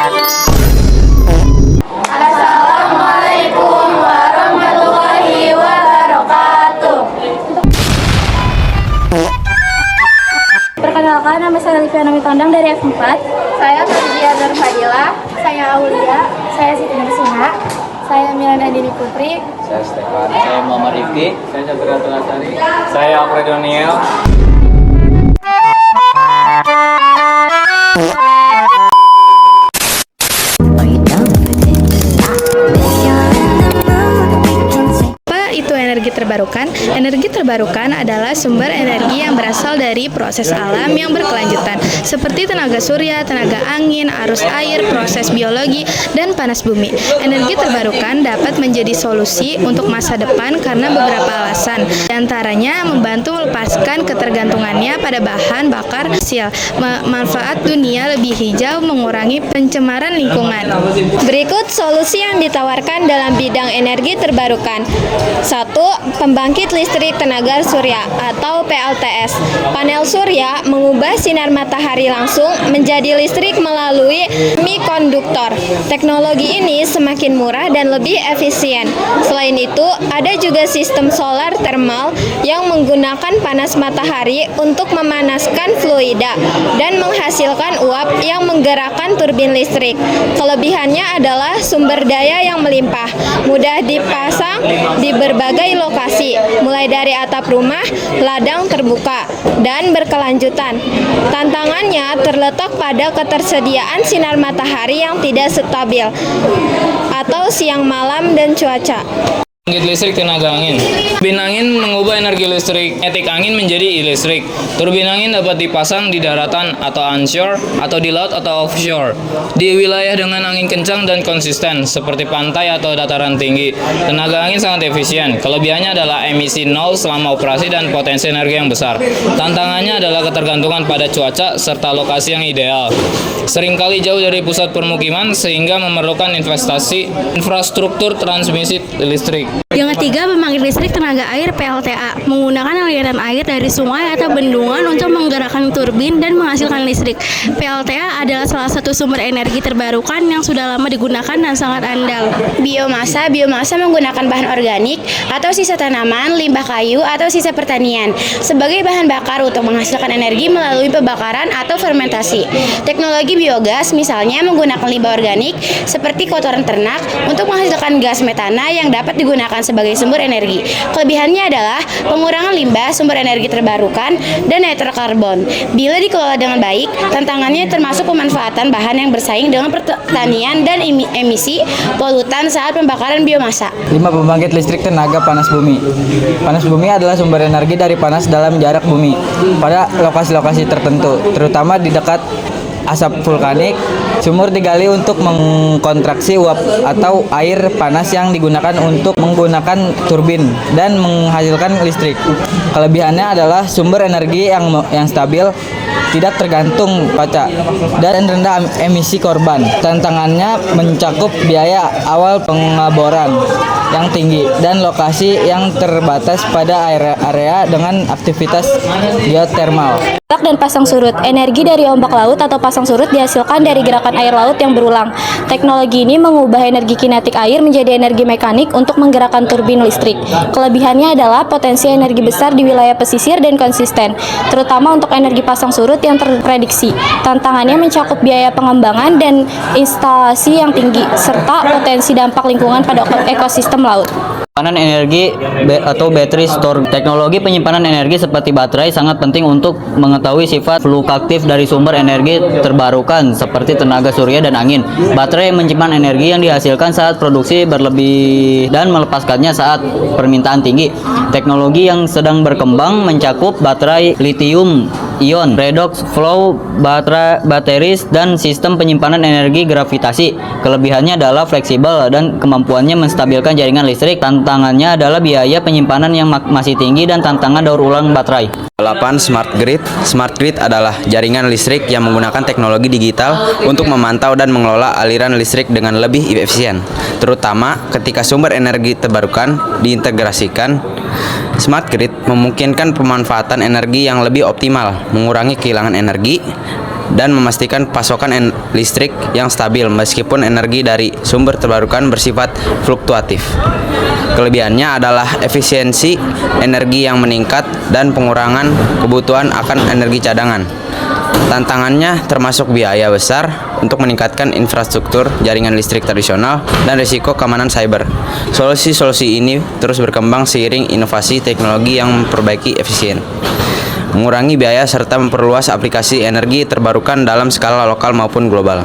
Assalamualaikum warahmatullahi wabarakatuh. Perkenalkan, nama saya Liviana Mitondang dari F4. Saya Fauzia Fadila. Saya Aulia. Saya Siti Nursina. Saya Milana Dini Putri. Saya Stefan. Saya Muhammad Rifki. Saya Jabir Telasari. Saya Alfred Daniel. Energi terbarukan. Energi terbarukan adalah sumber energi yang berasal dari proses alam yang berkelanjutan, seperti tenaga surya, tenaga angin, arus air, proses biologi, dan panas bumi. Energi terbarukan dapat menjadi solusi untuk masa depan karena beberapa alasan. Di antaranya membantu melepaskan ketergantungannya pada bahan bakar fosil, manfaat dunia lebih hijau, mengurangi pencemaran lingkungan. Berikut solusi yang ditawarkan dalam bidang energi terbarukan. 1. Pembangkit listrik tenaga surya atau PLTS. Panel surya mengubah sinar matahari langsung menjadi listrik melalui semikonduktor. Teknologi ini semakin murah dan lebih efisien. Selain itu, ada juga sistem solar thermal yang menggunakan panas matahari untuk memanaskan fluida dan menghasilkan uap yang menggerakkan turbin listrik. Kelebihannya adalah sumber daya yang melimpah, mudah dipasang di berbagai lokasi, mulai dari atap rumah, ladang terbuka, dan berkelanjutan. Tantangannya terletak pada ketersediaan sinar matahari yang tidak stabil, atau siang malam dan cuaca. Pembangkit listrik tenaga angin. Turbin angin mengubah energi listrik kinetik angin menjadi listrik. Turbin angin dapat dipasang di daratan atau onshore atau di laut atau offshore. Di wilayah dengan angin kencang dan konsisten seperti pantai atau dataran tinggi. Tenaga angin sangat efisien. Kelebihannya adalah emisi nol selama operasi dan potensi energi yang besar. Tantangannya adalah ketergantungan pada cuaca serta lokasi yang ideal. Seringkali jauh dari pusat permukiman sehingga memerlukan investasi infrastruktur transmisi listrik. Yang ketiga, pembangkit listrik tenaga air PLTA menggunakan aliran air dari sungai atau bendungan untuk menggerakkan turbin dan menghasilkan listrik. PLTA adalah salah satu sumber energi terbarukan yang sudah lama digunakan dan sangat andal. Biomasa menggunakan bahan organik atau sisa tanaman, limbah kayu atau sisa pertanian sebagai bahan bakar untuk menghasilkan energi melalui pembakaran atau fermentasi. Teknologi biogas misalnya menggunakan limbah organik seperti kotoran ternak untuk menghasilkan gas metana yang dapat digunakan sebagai sumber energi. Kelebihannya adalah pengurangan limbah, sumber energi terbarukan, dan netral karbon. Bila dikelola dengan baik, tantangannya termasuk pemanfaatan bahan yang bersaing dengan pertanian dan emisi polutan saat pembakaran biomasa. 5. Pembangkit listrik tenaga panas bumi. Panas bumi adalah sumber energi dari panas dalam jarak bumi pada lokasi-lokasi tertentu, terutama di dekat asap vulkanik. Sumur digali untuk mengkontraksi uap atau air panas yang digunakan untuk menggunakan turbin dan menghasilkan listrik. Kelebihannya adalah sumber energi yang stabil, tidak tergantung cuaca, dan rendah emisi korban. Tantangannya mencakup biaya awal pengeboran yang tinggi dan lokasi yang terbatas pada area dengan aktivitas geotermal. Ombak dan pasang surut. Energi dari ombak laut atau pasang surut dihasilkan dari gerakan air laut yang berulang. Teknologi ini mengubah energi kinetik air menjadi energi mekanik untuk menggerakkan turbin listrik. Kelebihannya adalah potensi energi besar di wilayah pesisir dan konsisten, terutama untuk energi pasang surut yang terprediksi. Tantangannya mencakup biaya pengembangan dan instalasi yang tinggi, serta potensi dampak lingkungan pada ekosistem laut. Penyimpanan energi atau battery store. Teknologi penyimpanan energi seperti baterai sangat penting untuk mengetahui sifat fluktuatif dari sumber energi terbarukan seperti tenaga surya dan angin. Baterai menyimpan energi yang dihasilkan saat produksi berlebih dan melepaskannya saat permintaan tinggi. Teknologi yang sedang berkembang mencakup baterai lithium ion, redox flow batteries, dan sistem penyimpanan energi gravitasi. Kelebihannya adalah fleksibel dan kemampuannya menstabilkan jaringan listrik. Tantangannya adalah biaya penyimpanan yang masih tinggi dan tantangan daur ulang baterai. 8. Smart grid. Smart grid adalah jaringan listrik yang menggunakan teknologi digital untuk memantau dan mengelola aliran listrik dengan lebih efisien, terutama ketika sumber energi terbarukan diintegrasikan. Smart grid memungkinkan pemanfaatan energi yang lebih optimal, mengurangi kehilangan energi, dan memastikan pasokan listrik yang stabil meskipun energi dari sumber terbarukan bersifat fluktuatif. Kelebihannya adalah efisiensi energi yang meningkat dan pengurangan kebutuhan akan energi cadangan. Tantangannya termasuk biaya besar untuk meningkatkan infrastruktur jaringan listrik tradisional dan risiko keamanan cyber. Solusi-solusi ini terus berkembang seiring inovasi teknologi yang memperbaiki efisien, mengurangi biaya serta memperluas aplikasi energi terbarukan dalam skala lokal maupun global.